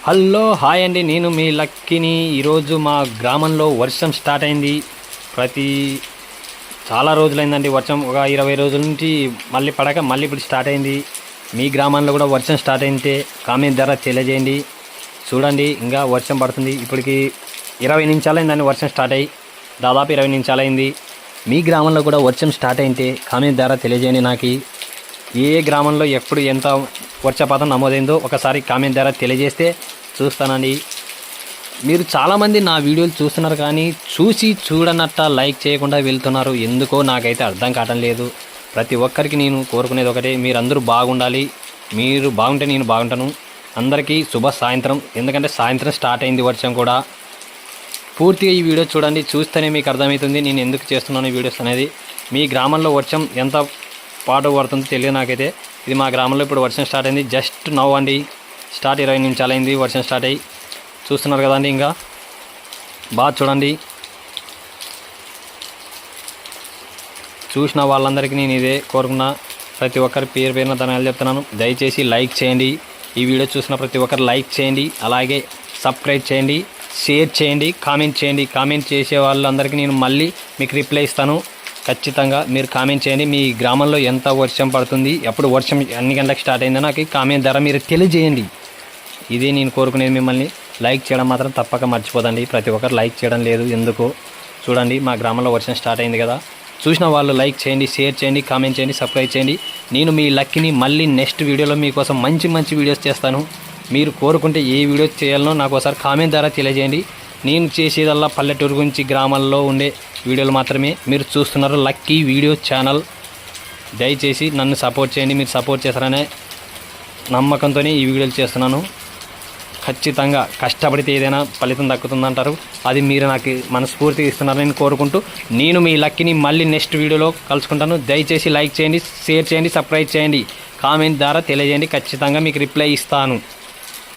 Hello hi అండి, నేను మీ లక్కీని. ఈరోజు మా గ్రామంలో వర్షం స్టార్ట్ అయింది. ప్రతి చాలా రోజులైందండి వర్షం, ఒక 20 రోజుల నుంచి మళ్ళీ పడక మళ్ళీ ఇప్పుడు స్టార్ట్ అయింది. మీ గ్రామంలో కూడా వర్షం స్టార్ట్ అయితే కామెంట్ ద్వారా తెలియజేయండి. చూడండి, ఇంకా వర్షం పడుతుంది. ఇప్పటికి 20 నిమిషాలైందండి వర్షం స్టార్ట్ అయ్యి, దాదాపు 20 నిమిషాలైంది. మీ గ్రామంలో కూడా వర్షం స్టార్ట్ అయితే కామెంట్ ద్వారా తెలియజేయండి. నాకు ఏ గ్రామంలో ఎప్పుడు ఎంత వర్షపాతం నమోదైందో ఒకసారి కామెంట్ ద్వారా తెలియజేస్తే చూస్తానండి. మీరు చాలామంది నా వీడియోలు చూస్తున్నారు, కానీ చూడనట్ట లైక్ చేయకుండా వెళ్తున్నారు. ఎందుకో నాకైతే అర్థం కావటం లేదు. ప్రతి ఒక్కరికి నేను కోరుకునేది ఒకటే, మీరందరూ బాగుండాలి. మీరు బాగుంటే నేను బాగుంటాను. అందరికీ శుభ సాయంత్రం. ఎందుకంటే సాయంత్రం స్టార్ట్ అయింది వర్షం కూడా. పూర్తిగా ఈ వీడియో చూడండి, చూస్తేనే మీకు అర్థమవుతుంది నేను ఎందుకు చేస్తున్నాను ఈ వీడియోస్ అనేది. మీ గ్రామంలో వర్షం ఎంత పాటు పడుతుందో తెలియదు నాకైతే. ఇది మా గ్రామంలో ఇప్పుడు వర్షం స్టార్ట్ అయింది. జస్ట్ నవ్వు అండి, స్టార్ట్ 20 నిమిషాలు అయింది వర్షం స్టార్ట్ అయ్యి. చూస్తున్నారు కదండి, ఇంకా బాగా చూడండి. చూసిన వాళ్ళందరికీ నేను ఇదే కోరుకున్నా. ప్రతి ఒక్కరి పేరున ధన్యవాదాలు చెప్తున్నాను. దయచేసి లైక్ చేయండి. ఈ వీడియో చూసిన ప్రతి ఒక్కరు లైక్ చేయండి, అలాగే సబ్స్క్రైబ్ చేయండి, షేర్ చేయండి, కామెంట్ చేయండి. కామెంట్ చేసే వాళ్ళందరికీ నేను మళ్ళీ మీకు రిప్లై ఇస్తాను. ఖచ్చితంగా మీరు కామెంట్ చేయండి. మీ గ్రామంలో ఎంత వర్షం పడుతుంది, ఎప్పుడు వర్షం ఎన్ని గంటలకు స్టార్ట్ అయిందో నాకు కామెంట్ ద్వారా మీరు తెలియజేయండి. ఇదే నేను కోరుకునేది. మిమ్మల్ని లైక్ చేయడం మాత్రం తప్పక మర్చిపోదండి. ప్రతి ఒక్కరు లైక్ చేయడం లేదు ఎందుకో. చూడండి, మా గ్రామంలో వర్షం స్టార్ట్ అయింది కదా. చూసిన వాళ్ళు లైక్ చేయండి, షేర్ చేయండి, కామెంట్ చేయండి, సబ్స్క్రైబ్ చేయండి. నేను మీ లక్కీని మళ్ళీ నెక్స్ట్ వీడియోలో మీకోసం మంచి వీడియోస్ చేస్తాను. మీరు కోరుకుంటే ఏ వీడియోస్ చేయాలనో నాకు ఒకసారి కామెంట్ ద్వారా తెలియజేయండి. నేను చేసేదల్లా పల్లెటూరు గురించి, గ్రామాల్లో ఉండే వీడియోలు మాత్రమే మీరు చూస్తున్నారు. Lucky video channel. దయచేసి నన్ను సపోర్ట్ చేయండి. మీరు సపోర్ట్ చేస్తారనే నమ్మకంతోనే ఈ వీడియోలు చేస్తున్నాను. ఖచ్చితంగా కష్టపడితే ఏదైనా ఫలితం దక్కుతుందంటారు. అది మీరు నాకు మనస్ఫూర్తిగా ఇస్తున్నారని కోరుకుంటూ నేను మీ లక్కీని మళ్ళీ నెక్స్ట్ వీడియోలో కలుసుకుంటాను. దయచేసి లైక్ చేయండి, షేర్ చేయండి, సబ్స్క్రైబ్ చేయండి, కామెంట్ ద్వారా తెలియజేయండి. ఖచ్చితంగా మీకు రిప్లై ఇస్తాను.